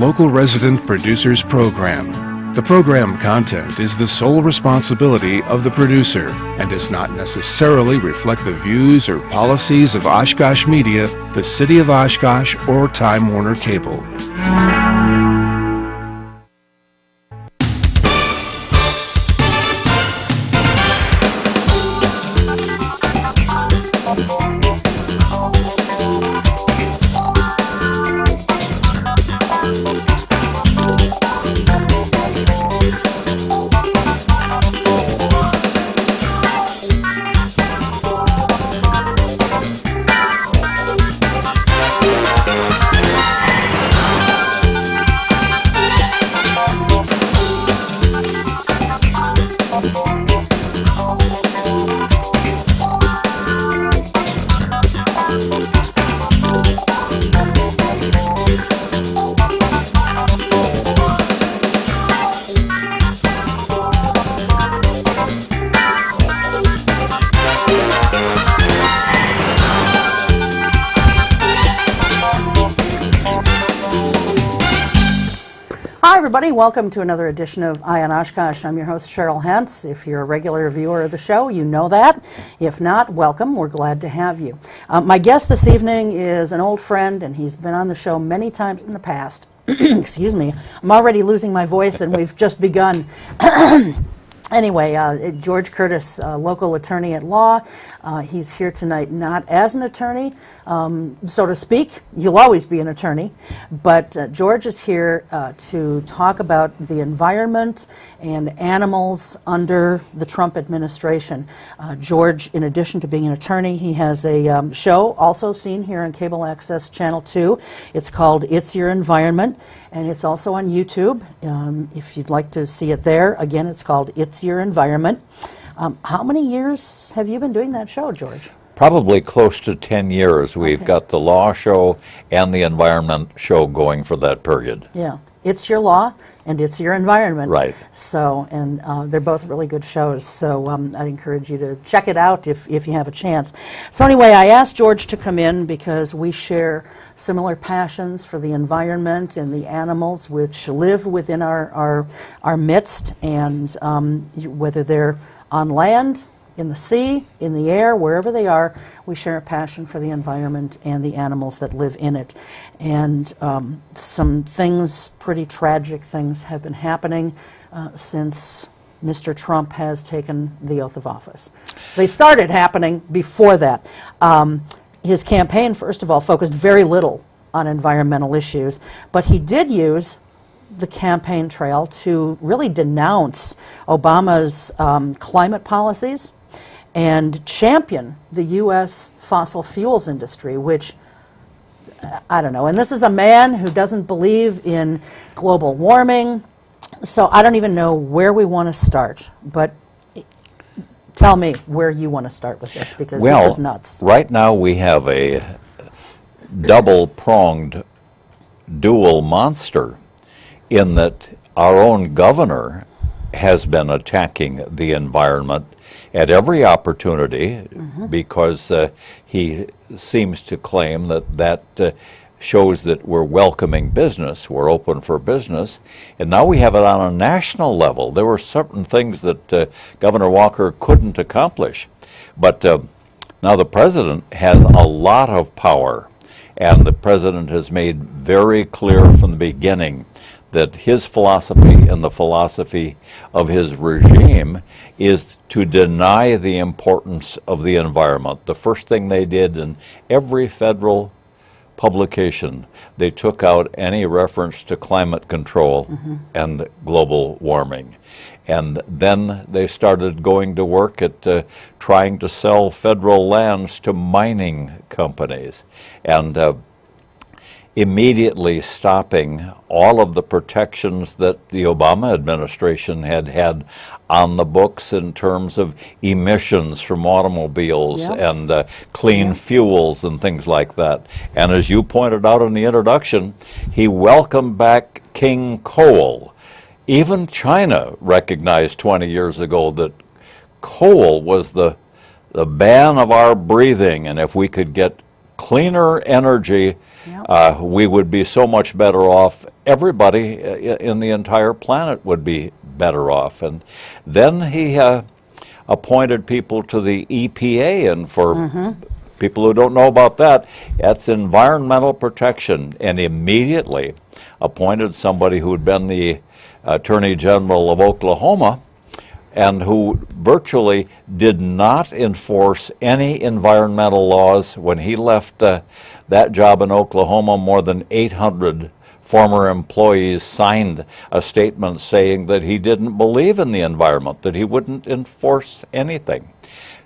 Local Resident Producers Program. The program content is the sole responsibility of the producer and does not necessarily reflect the views or policies of Oshkosh Media, the City of Oshkosh, or Time Warner Cable. Hi everybody, welcome to another edition of Eye on Oshkosh. I'm your host Cheryl Hentz. If you're a regular viewer of the show, you know that. If not, welcome. We're glad to have you. My guest this evening is an old friend, and he's been on the show many times in the past. Excuse me. I'm already losing my voice, and we've just begun. Anyway, George Curtis, local attorney at law. He's here tonight not as an attorney, so to speak. You'll always be an attorney. But George is here to talk about the environment and animals under the Trump administration. George, in addition to being an attorney, he has a show also seen here on Cable Access Channel 2. It's called It's Your Environment, and it's also on YouTube. If you'd like to see it there, again, it's called It's Your Environment. How many years have you been doing that show, George? Probably close to 10 years. We've got the law show and the environment show going for that period. Yeah, It's Your Law and It's Your Environment. Right. So, and they're both really good shows, so I'd encourage you to check it out if you have a chance. So anyway, I asked George to come in because we share similar passions for the environment and the animals which live within our midst, and whether they're on land, in the sea, in the air, wherever they are, we share a passion for the environment and the animals that live in it. And some things, pretty tragic things, have been happening since Mr. Trump has taken the oath of office. They started happening before that. His campaign, first of all, focused very little on environmental issues, but he did use the campaign trail to really denounce Obama's climate policies and champion the U.S. fossil fuels industry, which, I don't know, and this is a man who doesn't believe in global warming, so I don't even know where we want to start, but tell me where you want to start with this, because this is nuts. Right now we have a double-pronged dual monster in that our own governor has been attacking the environment at every opportunity, because he seems to claim that shows that we're welcoming business, we're open for business, and now we have it on a national level. There were certain things that Governor Walker couldn't accomplish, but now the president has a lot of power, and the president has made very clear from the beginning that his philosophy and the philosophy of his regime is to deny the importance of the environment. The first thing they did in every federal publication, they took out any reference to climate control and global warming. And then they started going to work at trying to sell federal lands to mining companies, and immediately stopping all of the protections that the Obama administration had on the books in terms of emissions from automobiles and clean fuels and things like that. And as you pointed out in the introduction, he welcomed back King Coal. Even China recognized 20 years ago that coal was the ban of our breathing, and if we could get cleaner energy, we would be so much better off everybody in the entire planet would be better off. And then he appointed people to the EPA, and for people who don't know about that, that's environmental protection, and immediately appointed somebody who had been the Attorney General of Oklahoma and who virtually did not enforce any environmental laws. When he left that job in Oklahoma, more than 800 former employees signed a statement saying that he didn't believe in the environment, that he wouldn't enforce anything.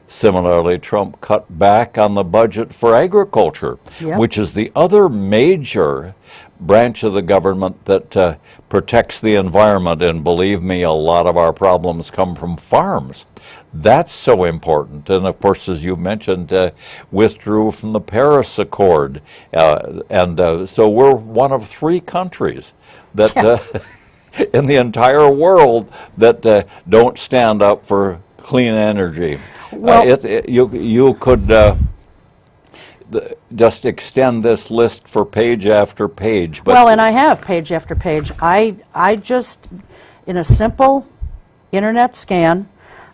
Similarly, Trump cut back on the budget for agriculture, which is the other major branch of the government that protects the environment. And believe me, a lot of our problems come from farms. That's so important. And of course, as you mentioned, withdrew from the Paris Accord. So we're one of 3 countries that in the entire world that don't stand up for clean energy. Well, you could just extend this list for page after page. But well, and I have page after page. I just, in a simple internet scan,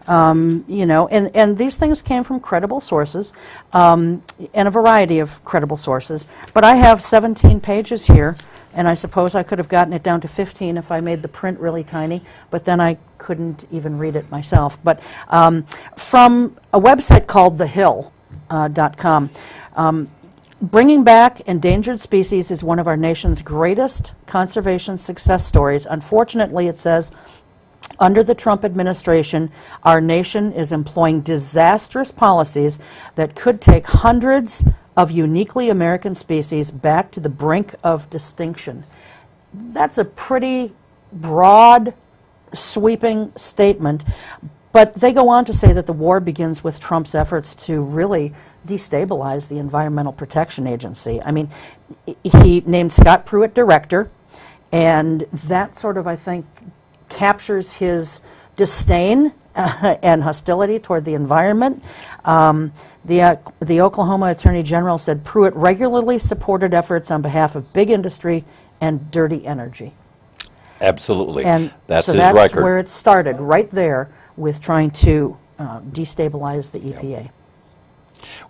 you know, and these things came from credible sources, and a variety of credible sources. But I have 17 pages here, and I suppose I could have gotten it down to 15 if I made the print really tiny, but then I couldn't even read it myself. But from a website called thehill.com, bringing back endangered species is one of our nation's greatest conservation success stories. Unfortunately, it says, under the Trump administration, our nation is employing disastrous policies that could take hundreds of uniquely American species back to the brink of extinction. That's a pretty broad, sweeping statement, but they go on to say that the war begins with Trump's efforts to really destabilize the Environmental Protection Agency. I mean, he named Scott Pruitt director, and that sort of, I think, captures his disdain and hostility toward the environment. The Oklahoma Attorney General said Pruitt regularly supported efforts on behalf of big industry and dirty energy. Absolutely. And that's so his that's record. where it started, right there, with trying to destabilize the EPA.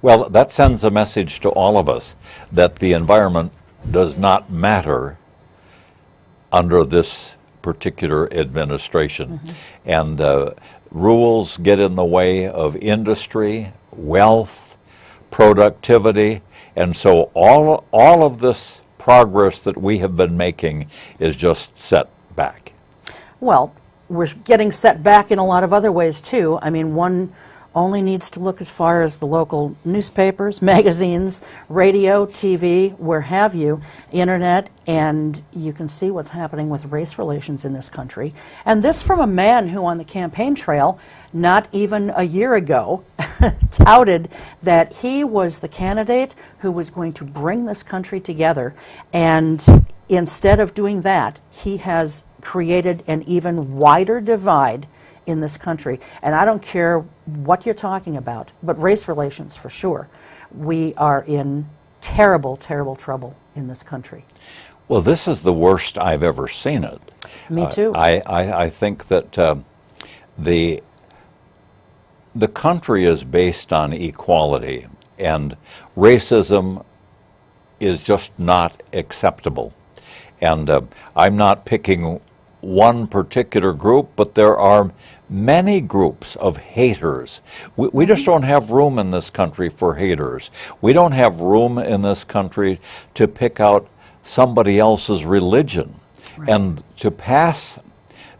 Well, that sends a message to all of us that the environment does not matter under this particular administration. And rules get in the way of industry, wealth, productivity, and so all of this progress that we have been making is just set back. Well, we're getting set back in a lot of other ways too. I mean, one only needs to look as far as the local newspapers, magazines, radio, TV, where have you, internet, and you can see what's happening with race relations in this country. And this from a man who on the campaign trail, not even a year ago, touted that he was the candidate who was going to bring this country together. And instead of doing that, he has created an even wider divide in this country. And I don't care what you're talking about, but race relations for sure. We are in terrible, terrible trouble in this country. Well, this is the worst I've ever seen it. Me too. I think that the country is based on equality, and racism is just not acceptable. And I'm not picking one particular group, but there are many groups of haters. We just don't have room in this country for haters. We don't have room in this country to pick out somebody else's religion. Right. And to pass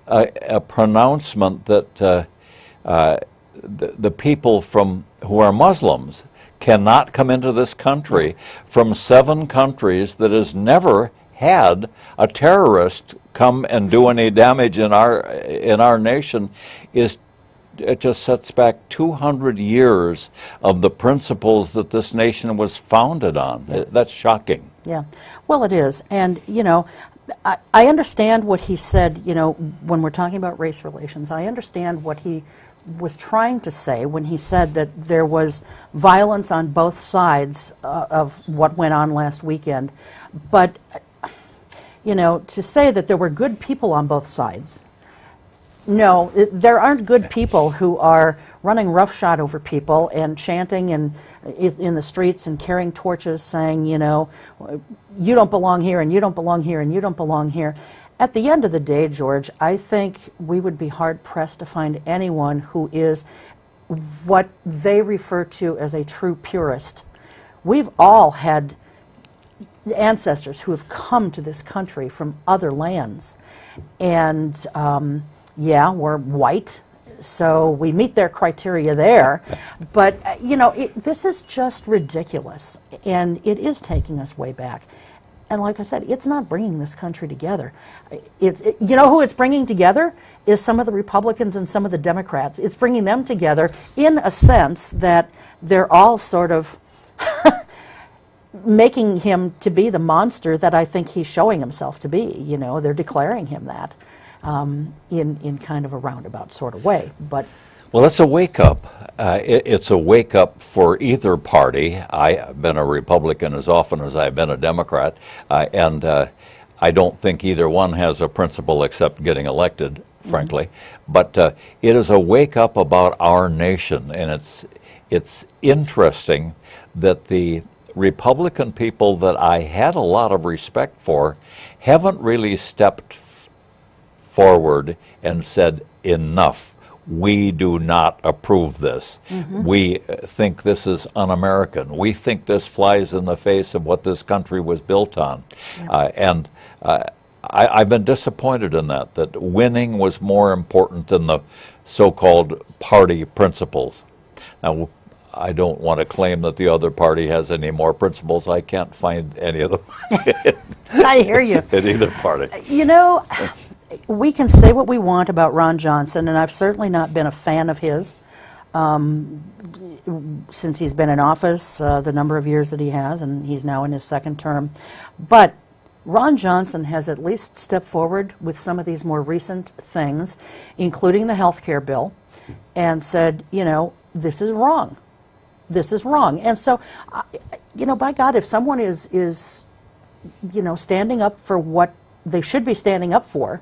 a pronouncement that the people who are Muslims cannot come into this country from 7 countries that has never had a terrorist come and do any damage in our nation, it just sets back 200 years of the principles that this nation was founded on. Yeah. That's shocking. Yeah, well, it is. And, you know, I understand what he said, you know, when we're talking about race relations. I understand what he was trying to say when he said that there was violence on both sides of what went on last weekend. But you know, to say that there were good people on both sides. No, there aren't good people who are running roughshod over people and chanting in the streets and carrying torches saying, you know, you don't belong here and you don't belong here and you don't belong here. At the end of the day, George, I think we would be hard-pressed to find anyone who is what they refer to as a true purist. We've all had ancestors who have come to this country from other lands. And yeah, we're white, so we meet their criteria there. But, you know, this is just ridiculous. And it is taking us way back. And like I said, it's not bringing this country together. You know who it's bringing together? Is some of the Republicans and some of the Democrats. It's bringing them together in a sense that they're all sort of making him to be the monster that I think he's showing himself to be. You know, they're declaring him that in kind of a roundabout sort of way. But well, it's a wake-up. It's a wake-up for either party. I've been a Republican as often as I've been a Democrat, and I don't think either one has a principle except getting elected, frankly. But it is a wake-up about our nation, and it's interesting that the Republican people that I had a lot of respect for haven't really stepped forward and said, enough. We do not approve this. We think this is un-American. We think this flies in the face of what this country was built on. And I've been disappointed in that winning was more important than the so-called party principles. Now, I don't want to claim that the other party has any more principles. I can't find any of them. I hear you. In either party. You know, we can say what we want about Ron Johnson, and I've certainly not been a fan of his since he's been in office, the number of years that he has, and he's now in his second term. But Ron Johnson has at least stepped forward with some of these more recent things, including the health care bill, and said, you know, this is wrong. This is wrong. And so, you know, by God, if someone is you know, standing up for what they should be standing up for,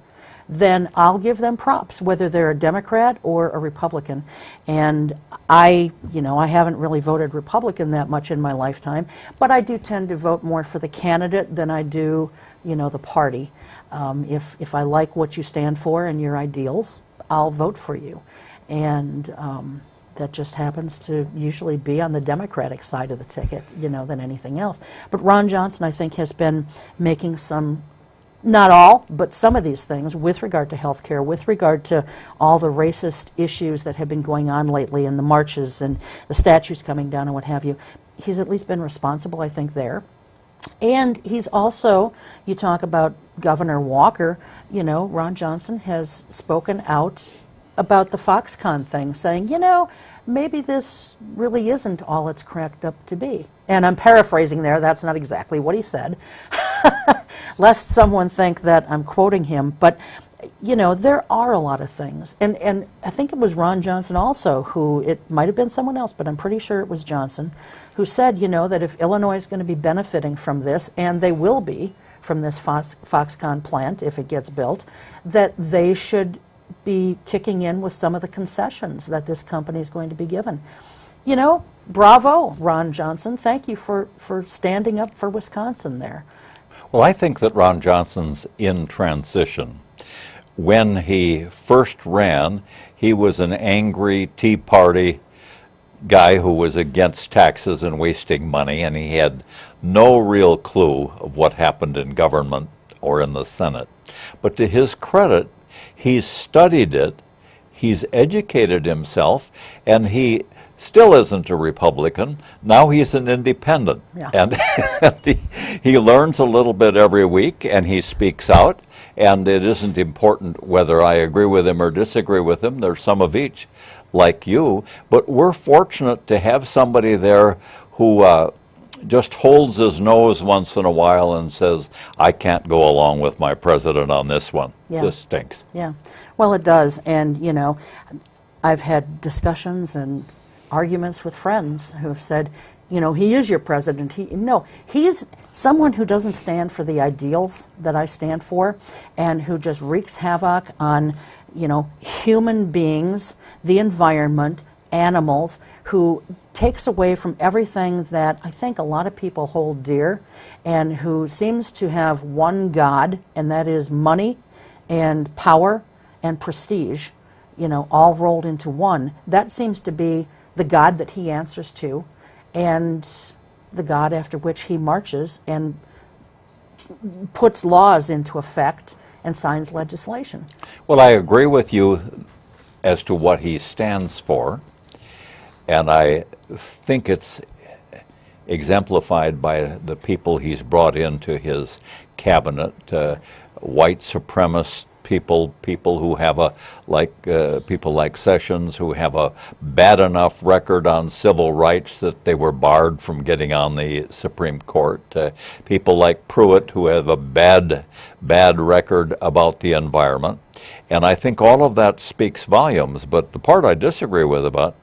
then I'll give them props, whether they're a Democrat or a Republican. And you know, I haven't really voted Republican that much in my lifetime, but I do tend to vote more for the candidate than I do, you know, the party. If I like what you stand for and your ideals, I'll vote for you. And that just happens to usually be on the Democratic side of the ticket, you know, than anything else. But Ron Johnson, I think, has been making some, not all, but some of these things with regard to health care, with regard to all the racist issues that have been going on lately and the marches and the statues coming down and what have you. He's at least been responsible, I think, there. And he's also, you talk about Governor Walker, you know, Ron Johnson has spoken out about the Foxconn thing, saying, you know, maybe this really isn't all it's cracked up to be. And I'm paraphrasing there, that's not exactly what he said, lest someone think that I'm quoting him. But, you know, there are a lot of things. And I think it was Ron Johnson also who, it might have been someone else, but I'm pretty sure it was Johnson, who said, you know, that if Illinois is going to be benefiting from this, and they will be from this Foxconn plant if it gets built, that they should be kicking in with some of the concessions that this company is going to be given. You know, bravo, Ron Johnson. Thank you for standing up for Wisconsin there. Well, I think that Ron Johnson's in transition. When he first ran, he was an angry Tea Party guy who was against taxes and wasting money, and he had no real clue of what happened in government or in the Senate. But to his credit, he's studied it, he's educated himself, and he still isn't a Republican. Now he's an independent. Yeah. And he learns a little bit every week, and he speaks out, and it isn't important whether I agree with him or disagree with him. There's some of each, like you. But we're fortunate to have somebody there who just holds his nose once in a while and says, I can't go along with my president on this one. Yeah. This stinks. Yeah. Well, it does. And, you know, I've had discussions and arguments with friends who have said, you know, he is your president. No, he's someone who doesn't stand for the ideals that I stand for, and who just wreaks havoc on, you know, human beings, the environment, animals, who takes away from everything that I think a lot of people hold dear, and who seems to have one God, and that is money and power and prestige, you know, all rolled into one. That seems to be the God that he answers to, and the God after which he marches and puts laws into effect and signs legislation. Well, I agree with you as to what he stands for, and I think it's exemplified by the people he's brought into his cabinet, white supremacist people who have people like Sessions, who have a bad enough record on civil rights that they were barred from getting on the Supreme Court, people like Pruitt, who have a bad record about the environment. And I think all of that speaks volumes. But the part I disagree with about,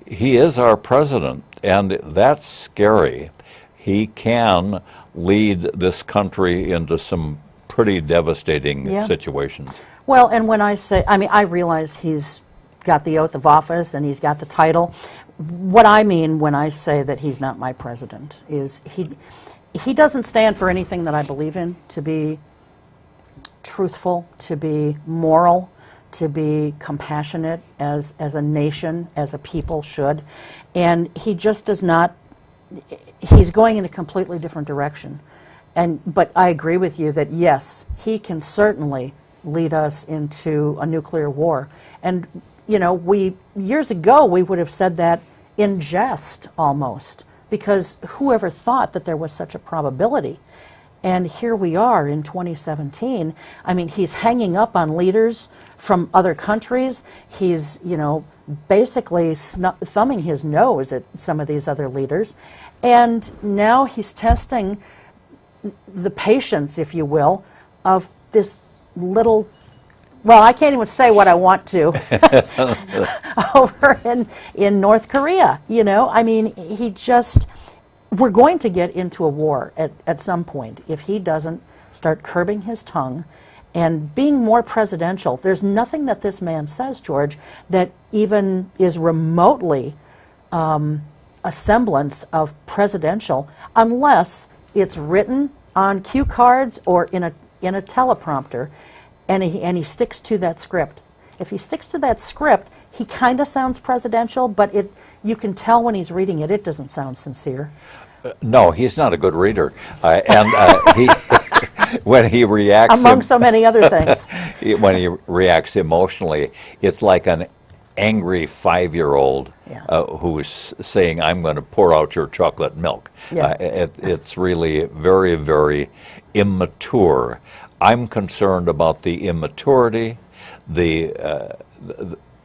he is our president, and that's scary. He can lead this country into some pretty devastating situations. Well, and when I say, I mean, I realize he's got the oath of office and he's got the title. What I mean when I say that he's not my president is he doesn't stand for anything that I believe in, to be truthful, to be moral, to be compassionate as a nation, as a people should. And he just does not, he's going in a completely different direction. But I agree with you that yes, he can certainly lead us into a nuclear war. And you know, years ago we would have said that in jest almost, because whoever thought that there was such a probability? And here we are in 2017. I mean, he's hanging up on leaders from other countries. He's, you know, basically thumbing his nose at some of these other leaders. And now he's testing the patience, if you will, of this little, well, I can't even say what I want to, over in North Korea, you know? I mean, we're going to get into a war at some point if he doesn't start curbing his tongue and being more presidential. There's nothing that this man says, George, that even is remotely a semblance of presidential, unless it's written on cue cards or in a teleprompter, and he sticks to that script. If he sticks to that script, he kind of sounds presidential, but you can tell when he's reading it, it doesn't sound sincere. No, he's not a good reader, he when he reacts, among so many other things, when he reacts emotionally, it's like an angry 5-year-old who's saying, "I'm going to pour out your chocolate milk." Yeah. It's really very, very immature. I'm concerned about the immaturity, the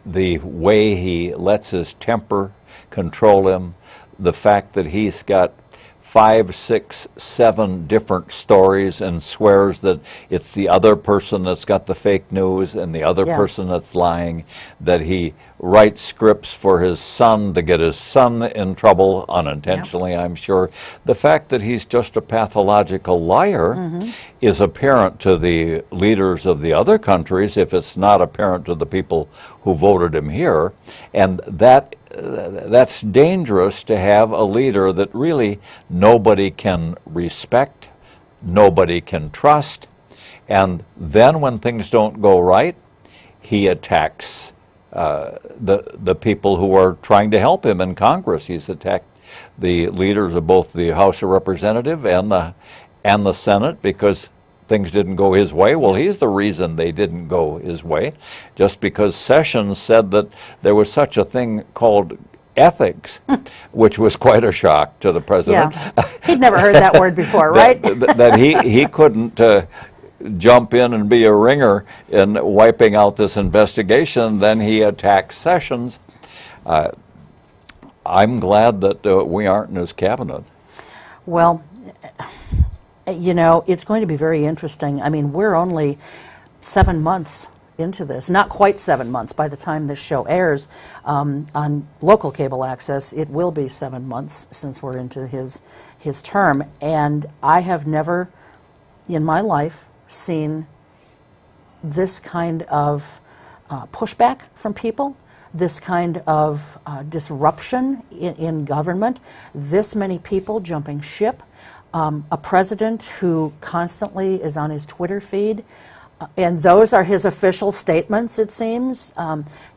way he lets his temper control him, the fact that he's got 5, 6, 7 different stories and swears that it's the other person that's got the fake news and the other person that's lying, that he writes scripts for his son to get his son in trouble, unintentionally, I'm sure. The fact that he's just a pathological liar is apparent to the leaders of the other countries, if it's not apparent to the people who voted him here, and that's dangerous, to have a leader that really nobody can respect, nobody can trust, and then when things don't go right, he attacks the people who are trying to help him in Congress. He's attacked the leaders of both the House of Representatives and the Senate because things didn't go his way. Well, he's the reason they didn't go his way, just because Sessions said that there was such a thing called ethics, which was quite a shock to the president. Yeah. He'd never heard that word before, right? that he couldn't jump in and be a ringer in wiping out this investigation. Then he attacked Sessions. I'm glad that we aren't in his cabinet. Well, you know, it's going to be very interesting. I mean, we're only 7 months into this. Not quite 7 months. By the time this show airs on local cable access, it will be 7 months since we're into his term. And I have never in my life seen this kind of pushback from people, this kind of disruption in government, this many people jumping ship, a president who constantly is on his Twitter feed, and those are his official statements, it seems.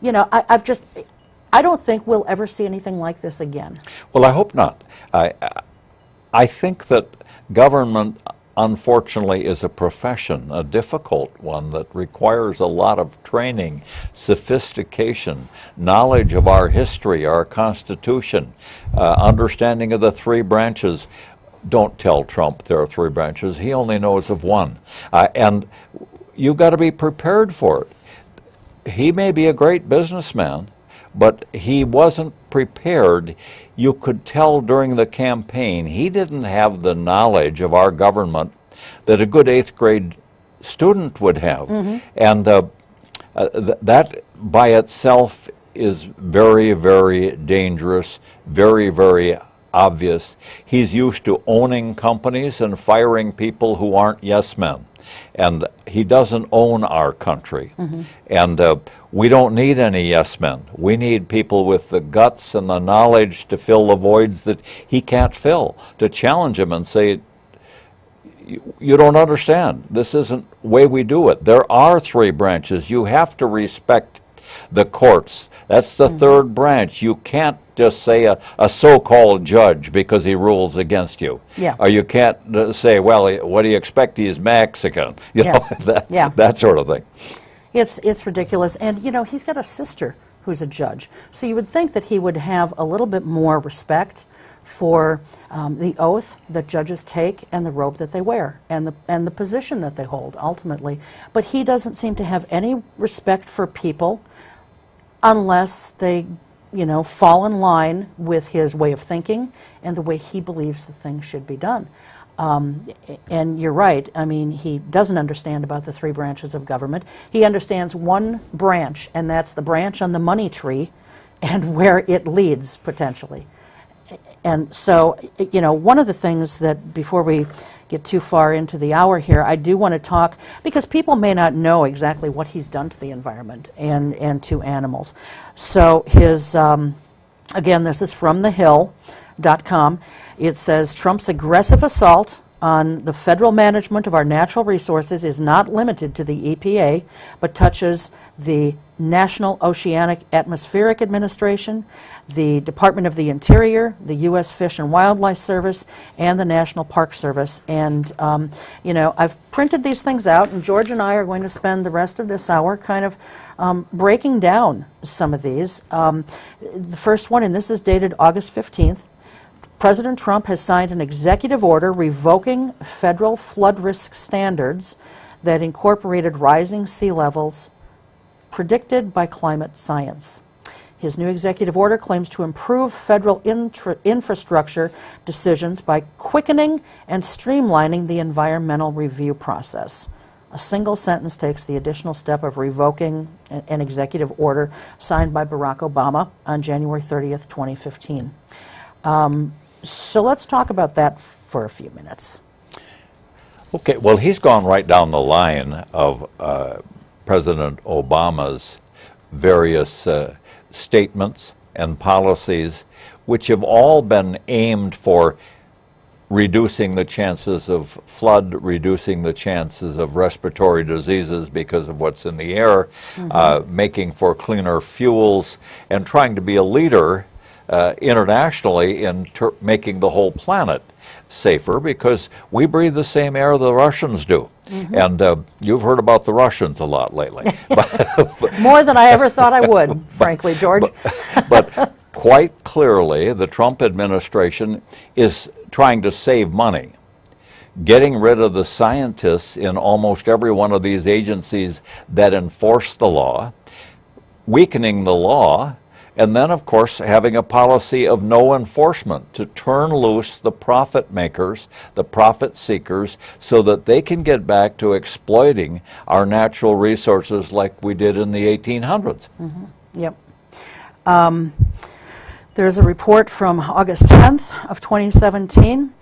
You know, I don't think we'll ever see anything like this again. Well, I hope not. I think that government, unfortunately, is a profession, a difficult one that requires a lot of training, sophistication, knowledge of our history, our Constitution, understanding of the three branches. Don't tell Trump there are three branches. He only knows of one. And you've got to be prepared for it. He may be a great businessman, but he wasn't prepared. You could tell during the campaign he didn't have the knowledge of our government that a good 8th grade student would have. Mm-hmm. And that by itself is very, very dangerous, very, very obvious. He's used to owning companies and firing people who aren't yes men. And he doesn't own our country. Mm-hmm. And we don't need any yes men. We need people with the guts and the knowledge to fill the voids that he can't fill, to challenge him and say, you don't understand. This isn't the way we do it. There are three branches. You have to respect the courts. That's the mm-hmm. third branch. You can't just say a so-called judge because he rules against you. Yeah. Or you can't say, well, what do you expect? He's Mexican. You know, that sort of thing. It's ridiculous. And, you know, he's got a sister who's a judge. So you would think that he would have a little bit more respect for the oath that judges take and the robe that they wear and the position that they hold ultimately. But he doesn't seem to have any respect for people unless they, you know, fall in line with his way of thinking and the way he believes the thing should be done. And you're right. I mean, he doesn't understand about the three branches of government. He understands one branch, and that's the branch on the money tree and where it leads potentially. And so, you know, one of the things that, before we get too far into the hour here, I do want to talk, because people may not know exactly what he's done to the environment and to animals. So his, again, this is from thehill.com. It says, Trump's aggressive assault on the federal management of our natural resources is not limited to the EPA, but touches the National Oceanic Atmospheric Administration, the Department of the Interior, the U.S. Fish and Wildlife Service, and the National Park Service. And, you know, I've printed these things out, and George and I are going to spend the rest of this hour kind of breaking down some of these. The first one, and this is dated August 15th, President Trump has signed an executive order revoking federal flood risk standards that incorporated rising sea levels predicted by climate science. His new executive order claims to improve federal infrastructure decisions by quickening and streamlining the environmental review process. A single sentence takes the additional step of revoking an executive order signed by Barack Obama on January 30th, 2015. So let's talk about that for a few minutes. Okay, well, he's gone right down the line of President Obama's various statements and policies, which have all been aimed for reducing the chances of flood, reducing the chances of respiratory diseases because of what's in the air, mm-hmm. Making for cleaner fuels, and trying to be a leader internationally in making the whole planet safer, because we breathe the same air the Russians do. Mm-hmm. And you've heard about the Russians a lot lately. More than I ever thought I would, frankly, George. But quite clearly, the Trump administration is trying to save money, getting rid of the scientists in almost every one of these agencies that enforce the law, weakening the law, And then, of course, having a policy of no enforcement to turn loose the profit makers, the profit seekers, so that they can get back to exploiting our natural resources like we did in the 1800s. Mm-hmm. Yep. There's a report from August 10th of 2017.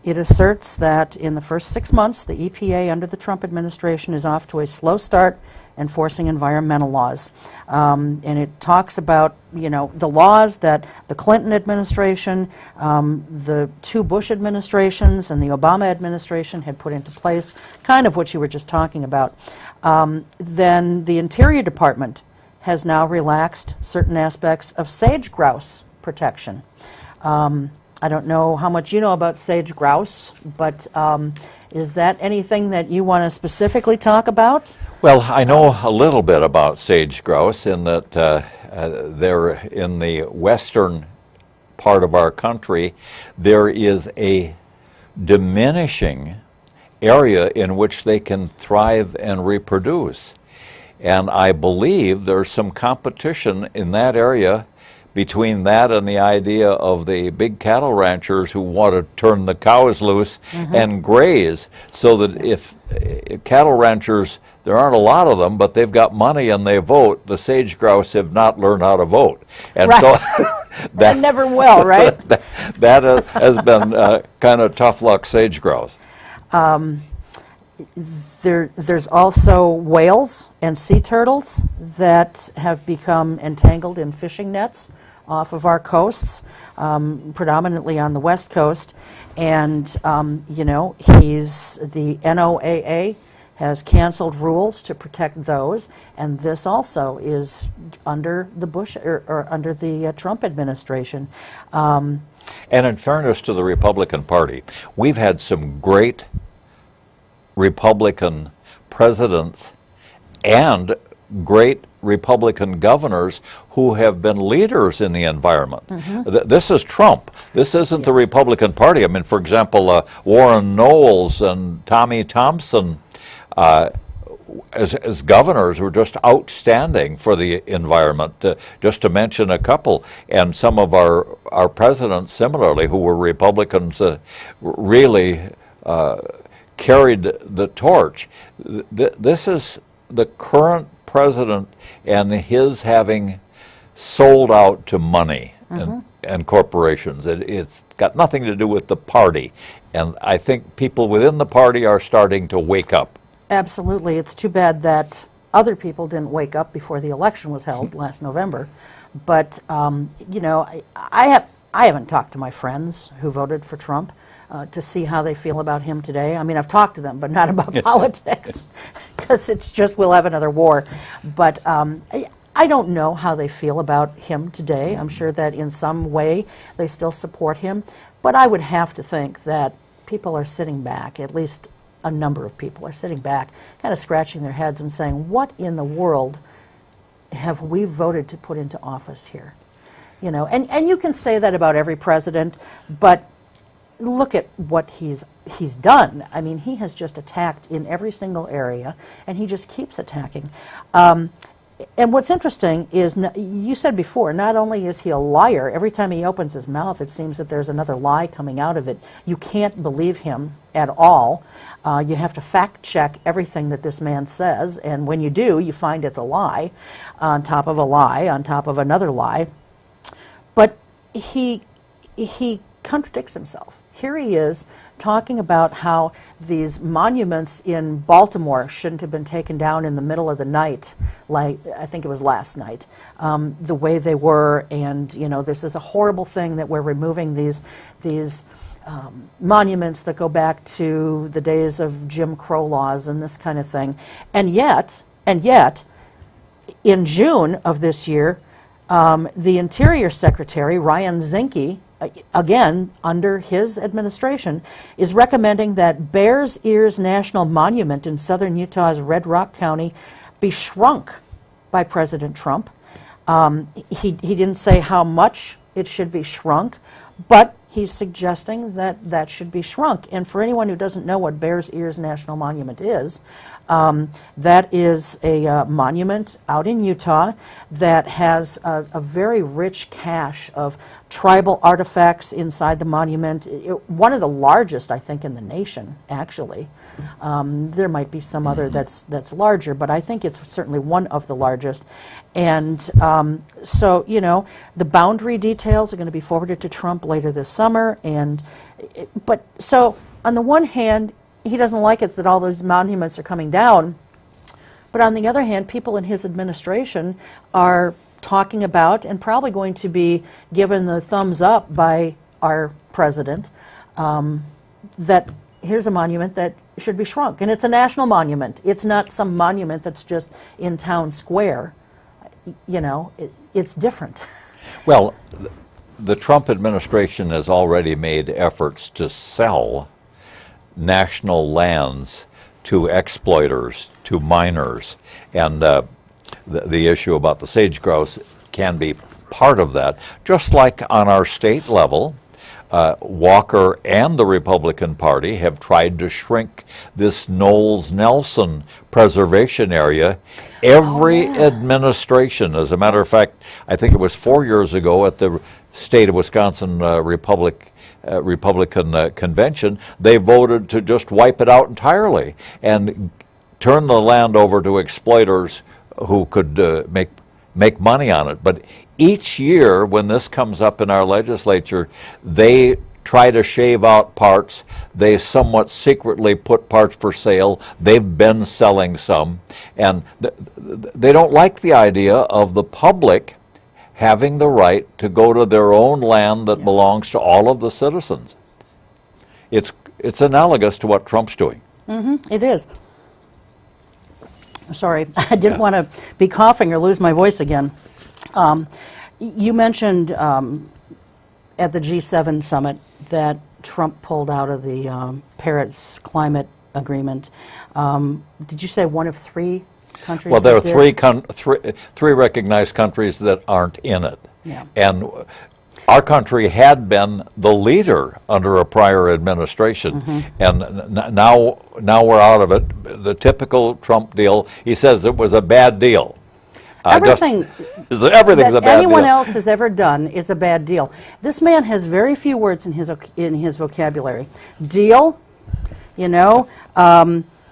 It asserts that in the first 6 months, the EPA under the Trump administration is off to a slow start enforcing environmental laws. And it talks about, the laws that the Clinton administration, the two Bush administrations, and the Obama administration had put into place, kind of what you were just talking about. Then the Interior Department has now relaxed certain aspects of sage grouse protection. I don't know how much you know about sage grouse, but is that anything that you want to specifically talk about? Well, I know a little bit about sage grouse in that they're in the western part of our country. There is a diminishing area in which they can thrive and reproduce. And I believe there's some competition in that area between that and the idea of the big cattle ranchers who want to turn the cows loose and graze, so that if cattle ranchers, there aren't a lot of them, but they've got money and they vote, the sage grouse have not learned how to vote. And right. So that never will, right? that has been kind of tough luck sage grouse. There's also whales and sea turtles that have become entangled in fishing nets off of our coasts, predominantly on the West Coast. And, the NOAA has canceled rules to protect those, and this also is under the Bush or under the Trump administration. And in fairness to the Republican Party, we've had some great Republican presidents and great Republican governors who have been leaders in the environment. This is Trump. This isn't the Republican Party. I mean, for example, Warren Knowles and Tommy Thompson as governors were just outstanding for the environment, just to mention a couple. And some of our presidents, similarly, who were Republicans, really carried the torch. This is the current president and his having sold out to money and corporations. It's got nothing to do with the party. And I think people within the party are starting to wake up. Absolutely. It's too bad that other people didn't wake up before the election was held last November. But, I haven't talked to my friends who voted for Trump to see how they feel about him today. I mean, I've talked to them, but not about politics, because it's just we'll have another war. But I don't know how they feel about him today. I'm sure that in some way they still support him. But I would have to think that people are sitting back, at least a number of people are sitting back, kind of scratching their heads and saying, what in the world have we voted to put into office here? And you can say that about every president, but look at what he's done. I mean, he has just attacked in every single area, and he just keeps attacking. And what's interesting is, you said before, not only is he a liar, every time he opens his mouth, it seems that there's another lie coming out of it. You can't believe him at all. You have to fact check everything that this man says, and when you do, you find it's a lie, on top of a lie, on top of another lie. But he contradicts himself. Here he is talking about how these monuments in Baltimore shouldn't have been taken down in the middle of the night, like I think it was last night, the way they were, and this is a horrible thing that we're removing these monuments that go back to the days of Jim Crow laws and this kind of thing. And yet, in June of this year, the Interior Secretary, Ryan Zinke, again, under his administration, is recommending that Bears Ears National Monument in southern Utah's Red Rock County be shrunk by President Trump. He didn't say how much it should be shrunk, but he's suggesting that that should be shrunk. And for anyone who doesn't know what Bears Ears National Monument is, That is a monument out in Utah that has a very rich cache of tribal artifacts inside the monument. One of the largest, I think, in the nation, actually. There might be some other that's larger, but I think it's certainly one of the largest. And so, you know, the boundary details are going to be forwarded to Trump later this summer. But so, on the one hand, he doesn't like it that all those monuments are coming down. But on the other hand, people in his administration are talking about and probably going to be given the thumbs up by our president that here's a monument that should be shrunk. And it's a national monument. It's not some monument that's just in town square. You know, it's different. Well, the Trump administration has already made efforts to sell national lands to exploiters, to miners, and the issue about the sage grouse can be part of that. Just like on our state level, Walker and the Republican Party have tried to shrink this Knowles-Nelson preservation area. Every administration, as a matter of fact, I think it was 4 years ago at the state of Wisconsin Republican convention, they voted to just wipe it out entirely and turn the land over to exploiters who could make money on it. But each year when this comes up in our legislature, they try to shave out parts. They somewhat secretly put parts for sale. They've been selling some. And they don't like the idea of the public having the right to go to their own land that belongs to all of the citizens. It's analogous to what Trump's doing. It is. Sorry, I didn't want to be coughing or lose my voice again. You mentioned at the G7 summit that Trump pulled out of the Paris climate agreement. Did you say one of three countries? Well, there are three recognized countries that aren't in it. Yeah. And our country had been the leader under a prior administration, and now we're out of it. The typical Trump deal, he says it was a bad deal. Everything's a bad anyone deal. else has ever done, it's a bad deal. This man has very few words in his vocabulary. Deal, you know,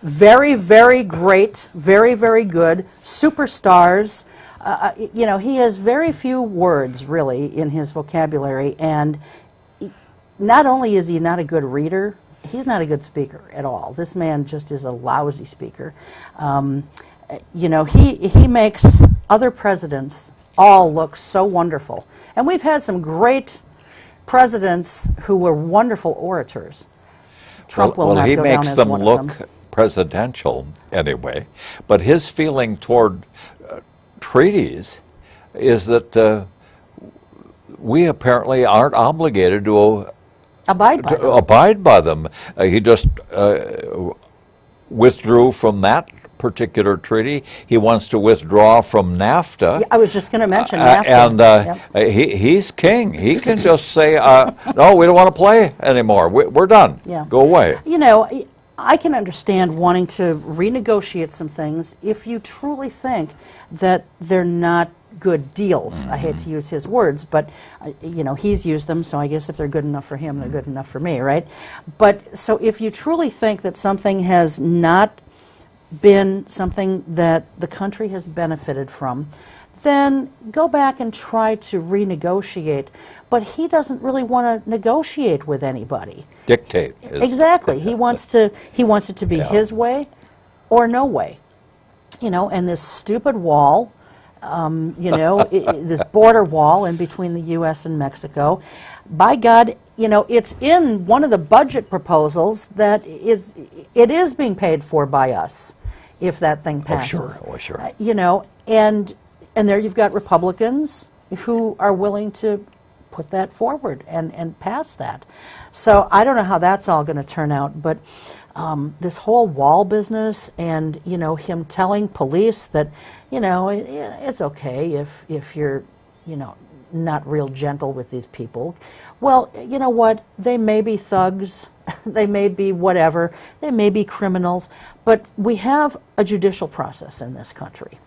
very, very great, very, very good, superstars. You know, he has very few words, really, in his vocabulary, and not only is he not a good reader, he's not a good speaker at all. This man just is a lousy speaker. You know, he makes other presidents all look so wonderful. And we've had some great presidents who were wonderful orators. Trump will not go down as one of them. Well, he makes them look presidential anyway, but his feeling toward treaties is that we apparently aren't obligated to abide by them. He just withdrew from that particular treaty. He wants to withdraw from NAFTA. Yeah, I was just going to mention NAFTA. And he's king. He can just say, no, we don't want to play anymore. We're done. Yeah. Go away. You know, I can understand wanting to renegotiate some things if you truly think that they're not good deals. I hate to use his words, but you know, he's used them, so I guess if they're good enough for him, they're good enough for me, right? But so if you truly think that something has not been something that the country has benefited from, then go back and try to renegotiate. But he doesn't really want to negotiate with anybody. Dictate. Exactly. He wants it to be his way or no way. You know, and this stupid wall, you know, this border wall in between the U.S. and Mexico, by God, you know, it's in one of the budget proposals that it is being paid for by us if that thing passes. Oh, sure. You know, and there you've got Republicans who are willing to put that forward and pass that. So I don't know how that's all going to turn out, but this whole wall business and, you know, him telling police that, you know, it's okay if you're, you know, not real gentle with these people. Well, you know what? They may be thugs. they may be whatever, they may be criminals, but we have a judicial process in this country.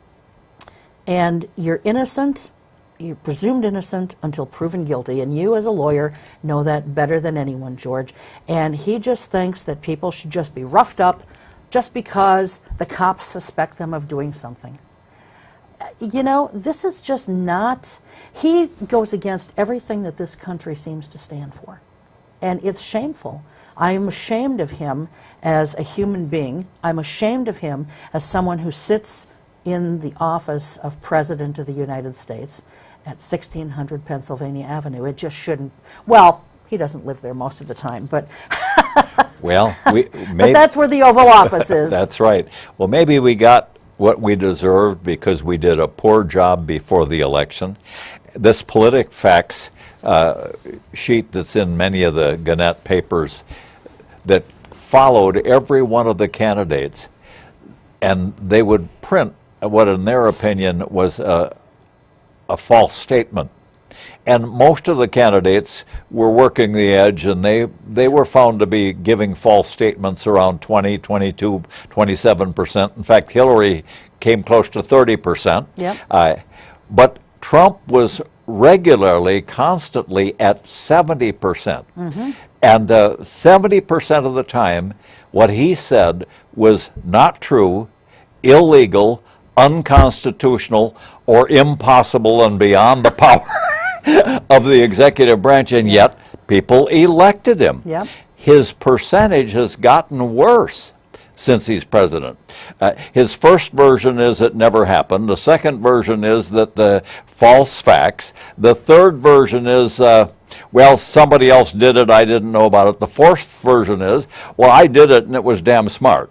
And you're innocent, you're presumed innocent until proven guilty, and you as a lawyer know that better than anyone, George. And he just thinks that people should just be roughed up just because the cops suspect them of doing something. You know, this is just not, he goes against everything that this country seems to stand for. And it's shameful. I am ashamed of him as a human being. I'm ashamed of him as someone who sits in the office of President of the United States at 1600 Pennsylvania Avenue. It just shouldn't, well, he doesn't live there most of the time, but well, but that's where the Oval Office is. That's right. Well, maybe we got what we deserved because we did a poor job before the election. This PolitiFacts sheet that's in many of the Gannett papers that followed every one of the candidates, and they would print what in their opinion was a false statement. And most of the candidates were working the edge, and they were found to be giving false statements around 20, 22, 27%. In fact, Hillary came close to 30%. Yep. But Trump was regularly, constantly at 70%. Mm-hmm. And 70% of the time, what he said was not true, illegal, unconstitutional, or impossible and beyond the power of the executive branch, and yet people elected him. Yep. His percentage has gotten worse since he's president. His first version is it never happened. The second version is that false facts. The third version is, well, somebody else did it, I didn't know about it. The fourth version is, well, I did it and it was damn smart.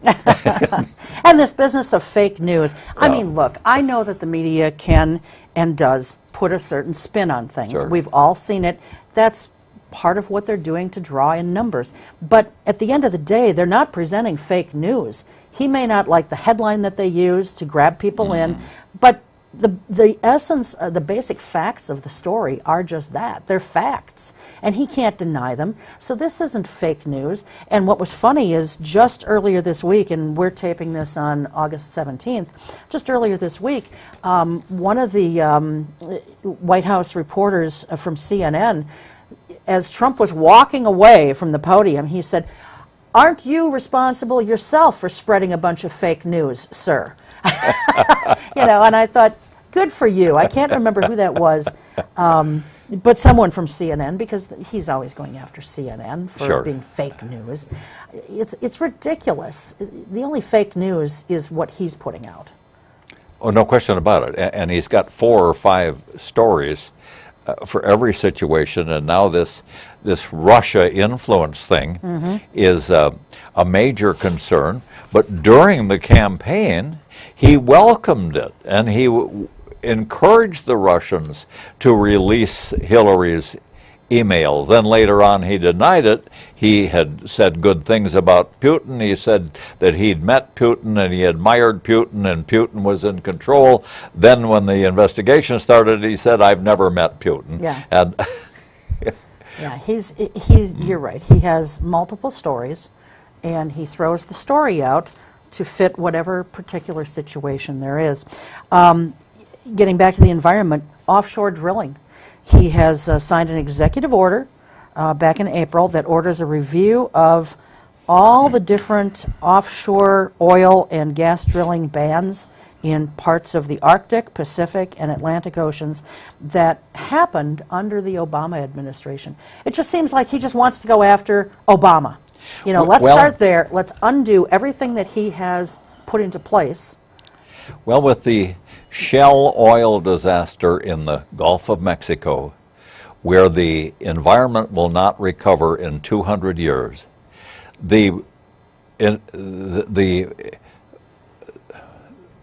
And this business of fake news. I mean, look, I know that the media can and does put a certain spin on things. Sure. We've all seen it. That's part of what they're doing to draw in numbers. But at the end of the day, they're not presenting fake news. He may not like the headline that they use to grab people in, but the essence, the basic facts of the story are just that. They're facts, and he can't deny them. So this isn't fake news. And what was funny is just earlier this week, and we're taping this on August 17th, just earlier this week, one of the White House reporters from CNN, as Trump was walking away from the podium, he said, "Aren't you responsible yourself for spreading a bunch of fake news, sir?" You know, and I thought, good for you. I can't remember who that was, but someone from CNN, because he's always going after CNN for Sure. being fake news. It's ridiculous. The only fake news is what he's putting out. Oh, no question about it. And he's got 4 or 5 stories for every situation, and now this Russia influence thing is a major concern. But during the campaign, he welcomed it, and he encouraged the Russians to release Hillary's emails. Then later on, he denied it. He had said good things about Putin. He said that he'd met Putin and he admired Putin and Putin was in control. Then when the investigation started, he said, "I've never met Putin." Yeah. And Yeah, he's you're right. He has multiple stories, and he throws the story out to fit whatever particular situation there is. Getting back to the environment, offshore drilling. He has signed an executive order back in April that orders a review of all the different offshore oil and gas drilling bans in parts of the Arctic, Pacific, and Atlantic Oceans that happened under the Obama administration. It just seems like he just wants to go after Obama. You know, let's start there. Let's undo everything that he has put into place. well, with the Shell oil disaster in the Gulf of Mexico, where the environment will not recover in 200 years, the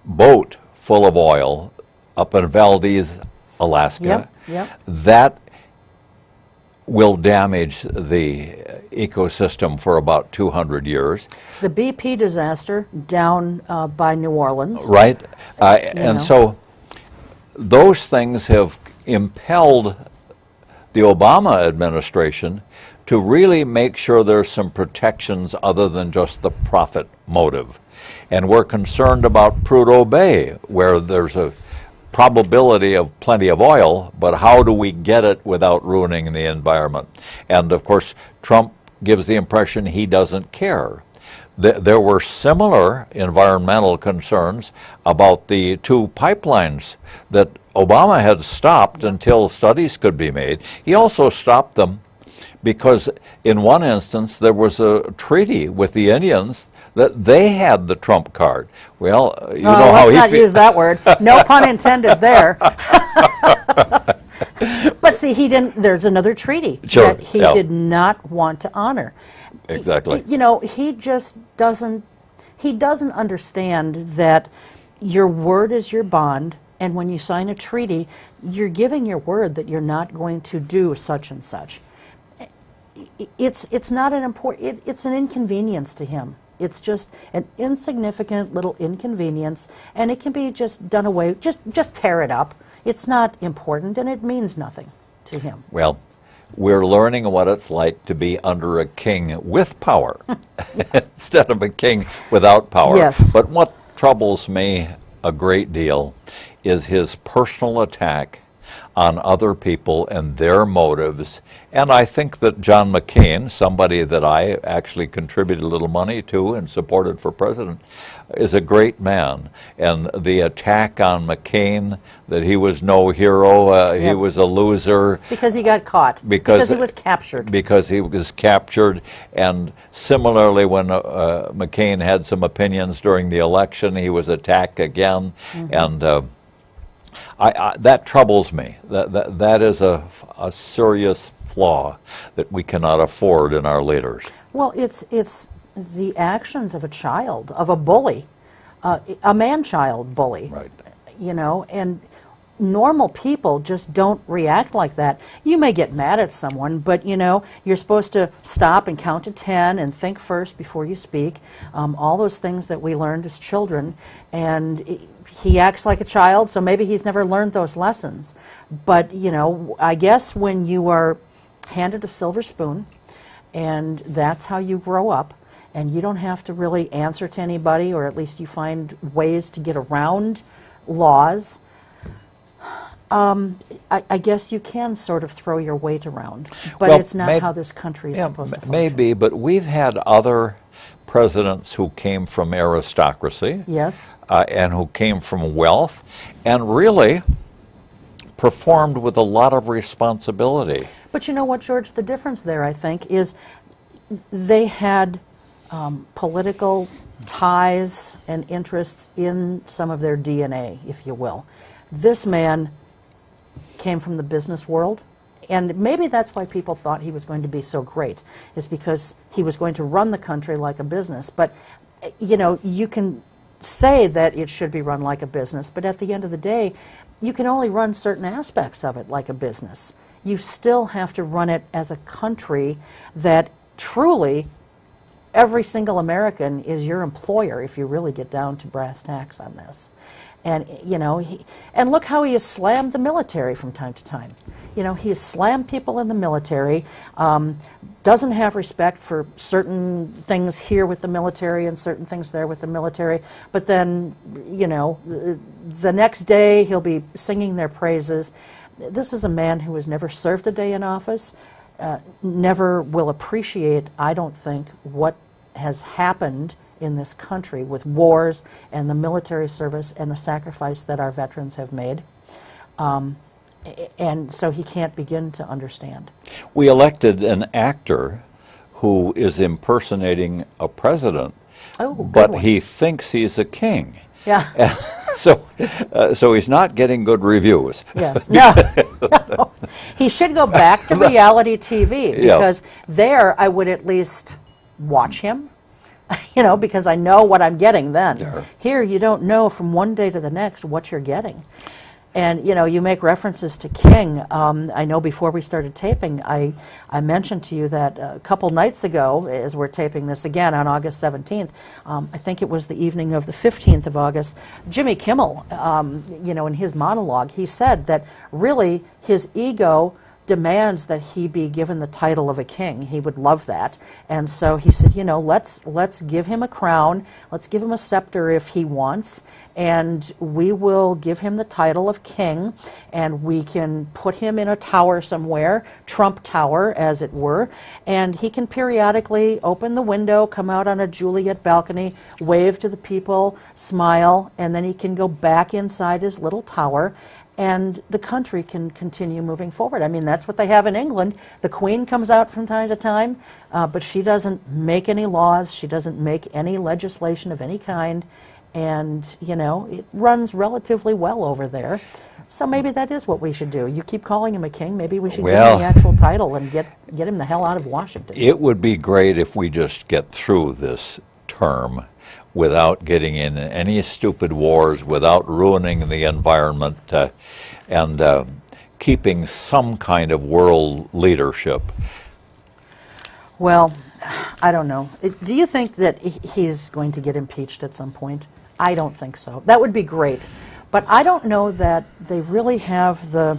boat full of oil up in Valdez, Alaska, Yep. that will damage the ecosystem for about 200 years. The BP disaster down by New Orleans. Right? And so those things have impelled the Obama administration to really make sure there's some protections other than just the profit motive. And we're concerned about Prudhoe Bay, where there's a probability of plenty of oil, but how do we get it without ruining the environment? And of course, Trump gives the impression he doesn't care. There were similar environmental concerns about the two pipelines that Obama had stopped until studies could be made. He also stopped them because in one instance there was a treaty with the Indians that they had the trump card. Well, you know how he let's not use that word. No pun intended there. But see, he didn't. There's another treaty Sure, that he yeah. did not want to honor. Exactly. You know, he just doesn't. He doesn't understand that your word is your bond, and when you sign a treaty, you're giving your word that you're not going to do such and such. It's not an important. It's an inconvenience to him. It's just an insignificant little inconvenience, and it can be just done away. Just tear it up. It's not important, and it means nothing to him. Well, we're learning what it's like to be under a king with power instead of a king without power. Yes. But what troubles me a great deal is his personal attack on other people and their motives. And I think that John McCain, somebody that I actually contributed a little money to and supported for president, is a great man. And the attack on McCain, that he was no hero, he was a loser. Because he got caught. Because he was captured. Because he was captured. And similarly, when McCain had some opinions during the election, he was attacked again. And that troubles me. That is a serious flaw that we cannot afford in our leaders. Well, it's the actions of a child, of a bully, a man-child bully. Right. You know, and normal people just don't react like that. You may get mad at someone, but you know, you're supposed to stop and count to 10 and think first before you speak. All those things that we learned as children. And he acts like a child, so maybe he's never learned those lessons. But, you know, I guess when you are handed a silver spoon, and that's how you grow up, and you don't have to really answer to anybody, or at least you find ways to get around laws, I guess you can sort of throw your weight around. But Well, it's not how this country is supposed to function. Maybe, but we've had other presidents who came from aristocracy. Yes. And who came from wealth and really performed with a lot of responsibility. But you know what, George? The difference there, I think, is they had political ties and interests in some of their DNA, if you will. This man came from the business world, and maybe that's why people thought he was going to be so great, is because he was going to run the country like a business. But, you know, you can say that it should be run like a business, but at the end of the day, you can only run certain aspects of it like a business. You still have to run it as a country that truly every single American is your employer if you really get down to brass tacks on this. And, you know, and look how he has slammed the military from time to time. You know, he has slammed people in the military, doesn't have respect for certain things here with the military and certain things there with the military, but then, you know, the next day he'll be singing their praises. This is a man who has never served a day in office, never will appreciate, I don't think, what has happened in this country with wars and the military service and the sacrifice that our veterans have made. And so he can't begin to understand. We elected an actor who is impersonating a president, but he thinks he's a king. Yeah. So he's not getting good reviews. Yes. No. No. He should go back to reality TV, because there I would at least watch him. You know, because I know what I'm getting then. Sure. Here, you don't know from one day to the next what you're getting. And, you know, you make references to King. I know before we started taping, I mentioned to you that a couple nights ago, as we're taping this again on August 17th, I think it was the evening of the 15th of August, Jimmy Kimmel, you know, in his monologue, he said that really his ego demands that he be given the title of a king. He would love that. And so he said, you know, let's give him a crown, let's give him a scepter if he wants, and we will give him the title of king, and we can put him in a tower somewhere, Trump Tower as it were, and he can periodically open the window, come out on a Juliet balcony, wave to the people, smile, and then he can go back inside his little tower, and the country can continue moving forward. I mean, that's what they have in England. The Queen comes out from time to time, but she doesn't make any laws. She doesn't make any legislation of any kind. And, you know, it runs relatively well over there. So maybe that is what we should do. You keep calling him a king. Maybe we should give him the actual title and get him the hell out of Washington. It would be great if we just get through this term without getting in any stupid wars, without ruining the environment, and keeping some kind of world leadership. Well, I don't know. Do you think that he's going to get impeached at some point? I don't think so. That would be great. But I don't know that they really have the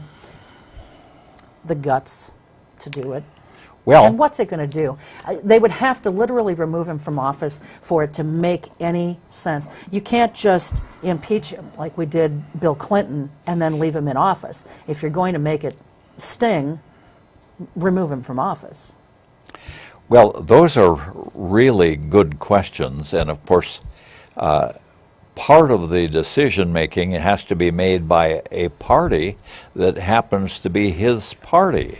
guts to do it. Well, and what's it going to do? They would have to literally remove him from office for it to make any sense. You can't just impeach him like we did Bill Clinton and then leave him in office. If you're going to make it sting, remove him from office. well, those are really good questions, and of course, part of the decision making has to be made by a party that happens to be his party,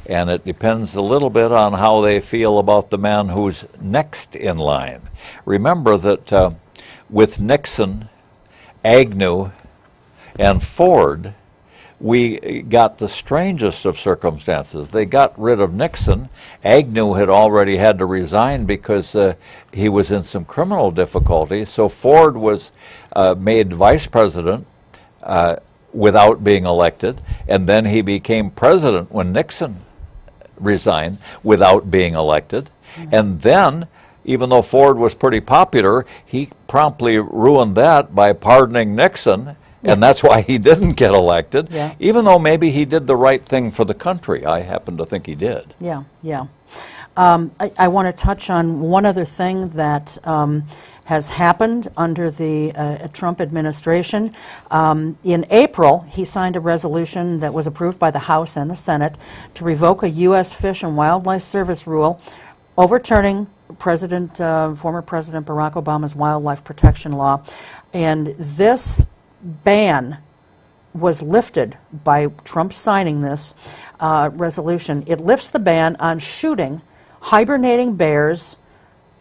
and it depends a little bit on how they feel about the man who's next in line. Remember that with Nixon, Agnew, and Ford, we got the strangest of circumstances. They got rid of Nixon. Agnew had already had to resign because he was in some criminal difficulty. So Ford was made vice president without being elected, and then he became president when Nixon resigned without being elected. Mm-hmm. And then, even though Ford was pretty popular, he promptly ruined that by pardoning Nixon. And that's why he didn't get elected, even though maybe he did the right thing for the country. I happen to think he did. Yeah, yeah. I want to touch on one other thing that has happened under the Trump administration. In April, he signed a resolution that was approved by the House and the Senate to revoke a U.S. Fish and Wildlife Service rule overturning former President Barack Obama's wildlife protection law. And this ban was lifted by Trump signing this resolution. It lifts the ban on shooting hibernating bears,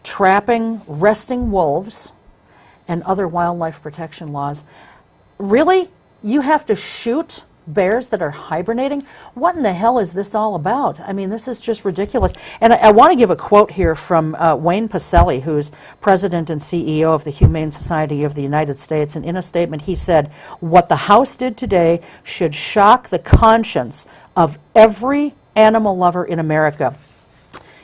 trapping resting wolves, and other wildlife protection laws. Really? You have to shoot bears that are hibernating? What in the hell is this all about? I mean, this is just ridiculous. And I want to give a quote here from Wayne Pacelli, who's president and CEO of the Humane Society of the United States. And in a statement, he said, "What the House did today should shock the conscience of every animal lover in America.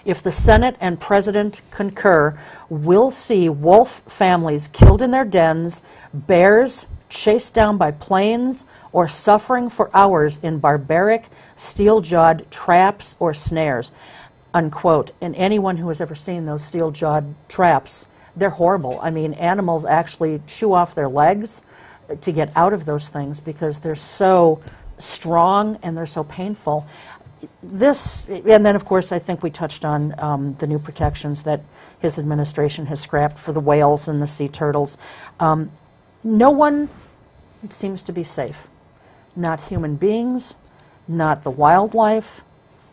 If the Senate and President concur, we'll see wolf families killed in their dens, bears chased down by planes, or suffering for hours in barbaric, steel-jawed traps or snares," unquote. And anyone who has ever seen those steel-jawed traps, they're horrible. I mean, animals actually chew off their legs to get out of those things because they're so strong and they're so painful. This, and then of course I think we touched on the new protections that his administration has scrapped for the whales and the sea turtles. No one seems to be safe. Not human beings, not the wildlife,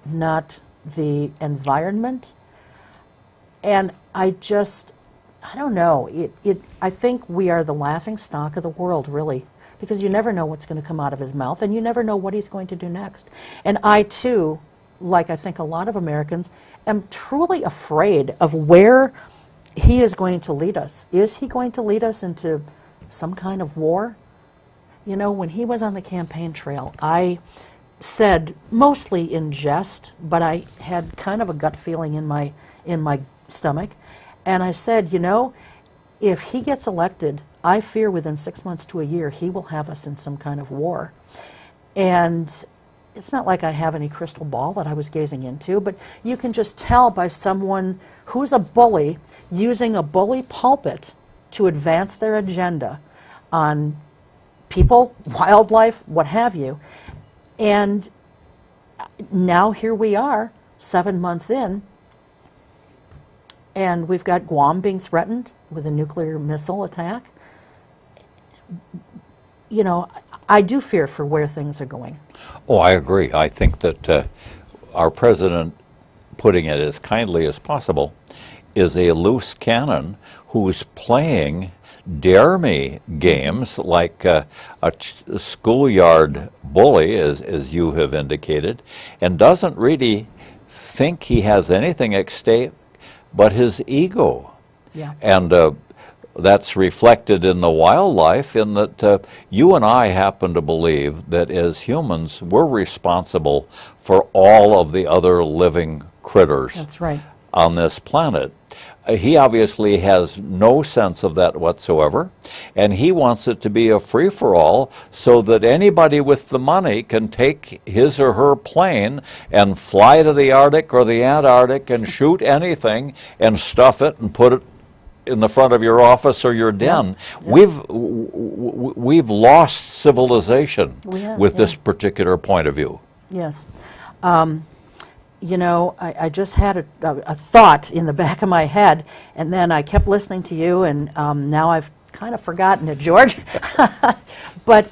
not the environment. And I don't know. I think we are the laughing stock of the world, really, because you never know what's going to come out of his mouth, and you never know what he's going to do next. And I, too, like I think a lot of Americans, am truly afraid of where he is going to lead us. Is he going to lead us into some kind of war? You know, when he was on the campaign trail, I said, mostly in jest, but I had kind of a gut feeling in my stomach, and I said, you know, if he gets elected, I fear within 6 months to a year he will have us in some kind of war. And it's not like I have any crystal ball that I was gazing into, but you can just tell by someone who's a bully using a bully pulpit to advance their agenda on people, wildlife, what have you. And now here we are, 7 months in, and we've got Guam being threatened with a nuclear missile attack. You know, I do fear for where things are going. Oh, I agree. I think that our president, putting it as kindly as possible, is a loose cannon who's playing dare me games like a schoolyard bully, as you have indicated, and doesn't really think he has anything at stake but his ego. Yeah. And that's reflected in the wildlife, in that you and I happen to believe that as humans we're responsible for all of the other living critters. That's right. On this planet. He obviously has no sense of that whatsoever, and he wants it to be a free-for-all so that anybody with the money can take his or her plane and fly to the Arctic or the Antarctic and shoot anything and stuff it and put it in the front of your office or your den. Yeah. We've lost civilization with this particular point of view. Yes. You know, I just had a thought in the back of my head, and then I kept listening to you, and now I've kind of forgotten it, George. But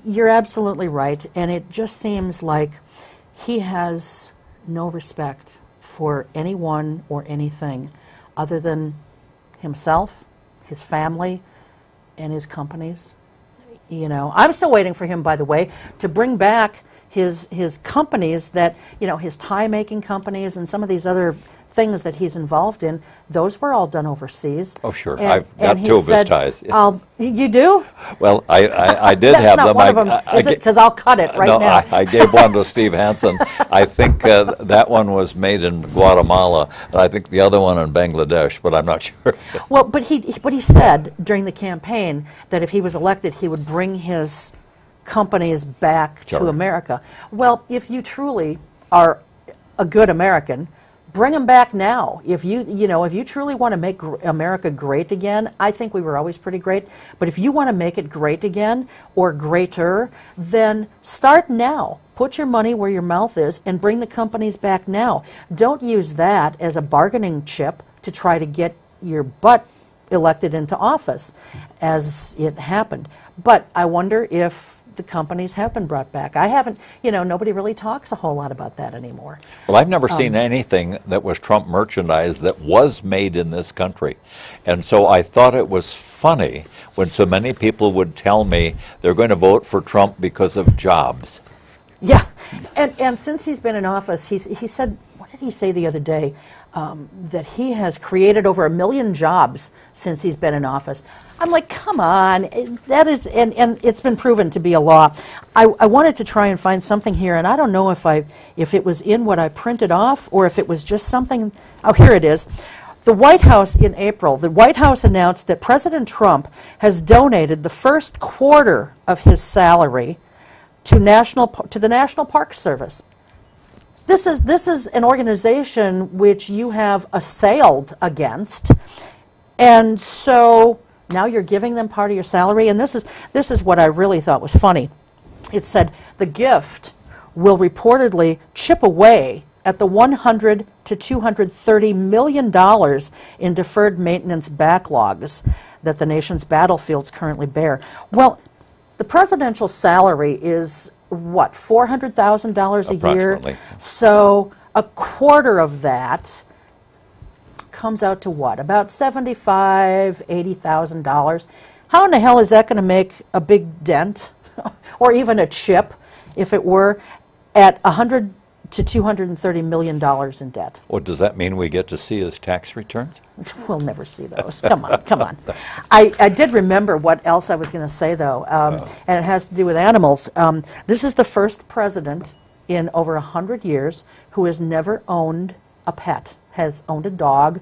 you're absolutely right, and it just seems like he has no respect for anyone or anything other than himself, his family, and his companies. You know, I'm still waiting for him, by the way, to bring back his companies that, you know, his tie-making companies and some of these other things that he's involved in, those were all done overseas. Oh, sure. I've got two of his ties. You do? Well, I did have them. That's not one of them, is it? Because I'll cut it right now. I gave one to Steve Hansen. I think that one was made in Guatemala, and I think the other one in Bangladesh, but I'm not sure. Well, but he said during the campaign that if he was elected, he would bring his companies back to America. Well, if you truly are a good American, bring them back now. If you truly want to make America great again, I think we were always pretty great, but if you want to make it great again or greater, then start now. Put your money where your mouth is and bring the companies back now. Don't use that as a bargaining chip to try to get your butt elected into office, as it happened. But I wonder if the companies have been brought back. I haven't, you know, nobody really talks a whole lot about that anymore. Well, I've never seen anything that was Trump merchandise that was made in this country. And so I thought it was funny when so many people would tell me they're going to vote for Trump because of jobs. Yeah, and since he's been in office, he said, what did he say the other day? That he has created over 1 million jobs since he's been in office. I'm like, come on, that is, and it's been proven to be a law. I wanted to try and find something here, and I don't know if it was in what I printed off or if it was just something. Oh, here it is. The White House in April, the White House announced that President Trump has donated the first quarter of his salary to the National Park Service. This is an organization which you have assailed against, and so now you're giving them part of your salary. And this is what I really thought was funny. It said the gift will reportedly chip away at the $100 to $230 million in deferred maintenance backlogs that the nation's battlefields currently bear. Well, the presidential salary is what, $400,000 a year? So a quarter of that comes out to what, about $75,000, $80,000. How in the hell is that going to make a big dent or even a chip if it were at $100 to $230 million in debt? Well, does that mean we get to see his tax returns? We'll never see those. Come on, come on. I did remember what else I was going to say, though, and it has to do with animals. This is the first president in over 100 years who has never owned a pet, has owned a dog.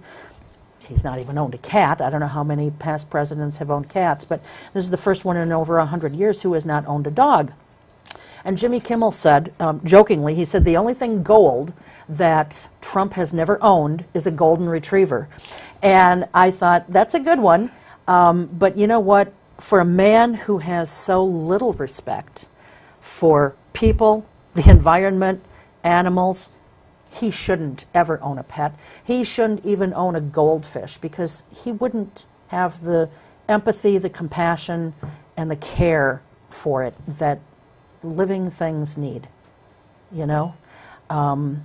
He's not even owned a cat. I don't know how many past presidents have owned cats, but this is the first one in over 100 years who has not owned a dog. And Jimmy Kimmel said, jokingly, he said, the only thing gold that Trump has never owned is a golden retriever. And I thought, that's a good one. But you know what? For a man who has so little respect for people, the environment, animals, he shouldn't ever own a pet. He shouldn't even own a goldfish, because he wouldn't have the empathy, the compassion, and the care for it that living things need, you know? And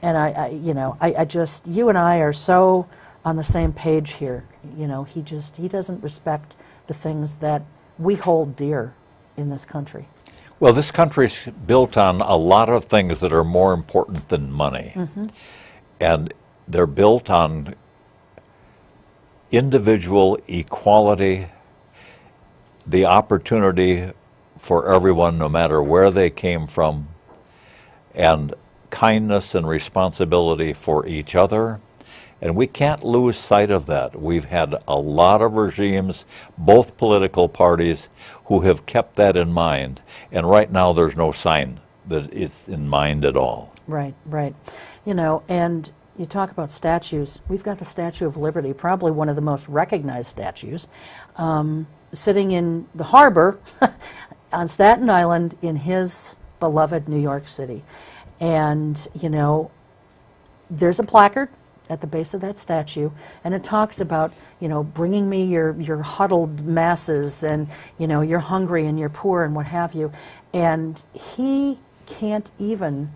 I just, you and I are so on the same page here. You know, he doesn't respect the things that we hold dear in this country. Well, this country's built on a lot of things that are more important than money. And they're built on individual equality, the opportunity for everyone, no matter where they came from, and kindness and responsibility for each other. And we can't lose sight of that. We've had a lot of regimes, both political parties, who have kept that in mind. And right now there's no sign that it's in mind at all. Right, right. You know, and you talk about statues. We've got the Statue of Liberty, probably one of the most recognized statues, sitting in the harbor on Staten Island in his beloved New York City. And, you know, there's a placard at the base of that statue, and it talks about, you know, bringing me your huddled masses, and, you know, you're hungry and you're poor and what have you. And he can't even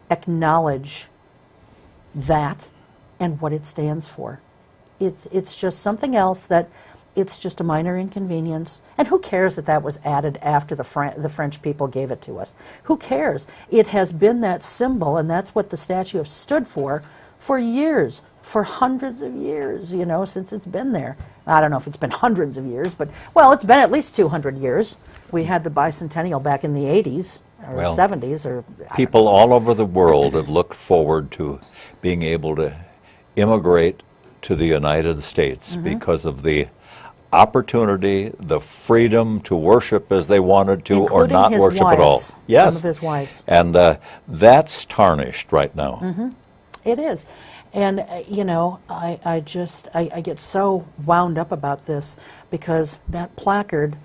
acknowledge that and what it stands for. It's just something else that it's just a minor inconvenience. And who cares that that was added after the French people gave it to us? Who cares? It has been that symbol, and that's what the statue has stood for years, for hundreds of years, you know, since it's been there. I don't know if it's been hundreds of years, but, well, it's been at least 200 years. We had the bicentennial back in the 80s or 70s. Or people all over the world have looked forward to being able to immigrate to the United States because of the opportunity, the freedom to worship as they wanted to, including or not his worship wives, at all. Yes. Some of his wives. And that's tarnished right now. It is. And, you know, I get so wound up about this, because that placard,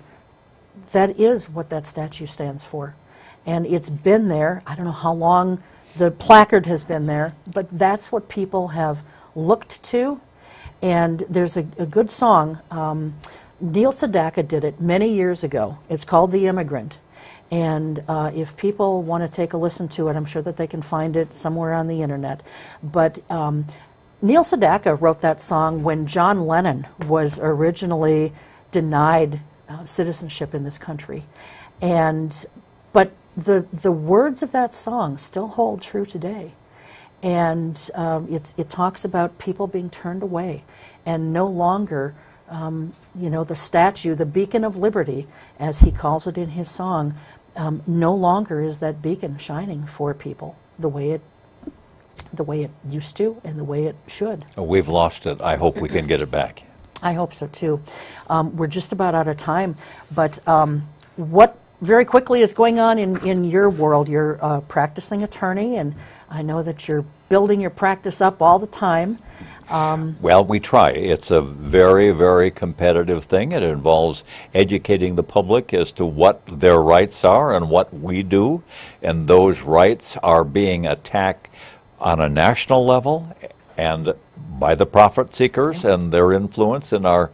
that is what that statue stands for. And it's been there. I don't know how long the placard has been there, but that's what people have looked to. And there's a good song. Neil Sedaka did it many years ago. It's called The Immigrant. And if people want to take a listen to it, I'm sure that they can find it somewhere on the internet. But Neil Sedaka wrote that song when John Lennon was originally denied citizenship in this country. But the words of that song still hold true today. And it talks about people being turned away, and no longer, you know, the statue, the beacon of liberty, as he calls it in his song, no longer is that beacon shining for people the way it used to and the way it should. We've lost it. I hope we can get it back. I hope so too. We're just about out of time, but what very quickly is going on in your world? You're a practicing attorney, and I know that you're building your practice up all the time. Well, we try. It's a very, very competitive thing. It involves educating the public as to what their rights are and what we do, and those rights are being attacked on a national level and by the profit seekers and their influence in our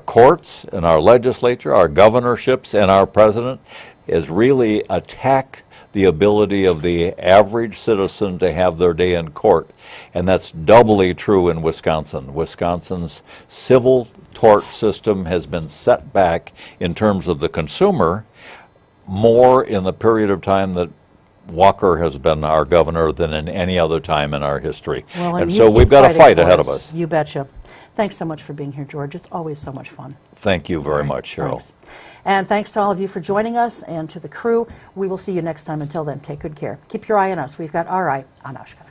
courts and our legislature, our governorships, and our president is really attack the ability of the average citizen to have their day in court. And that's doubly true in Wisconsin. Wisconsin's civil tort system has been set back in terms of the consumer more in the period of time that Walker has been our governor than in any other time in our history. Well, and so we've got a fight ahead of us. You betcha. Thanks so much for being here, George. It's always so much fun. Thank you very much, Cheryl. Thanks. And thanks to all of you for joining us, and to the crew. We will see you next time. Until then, take good care. Keep your eye on us. We've got our eye on Oshkosh.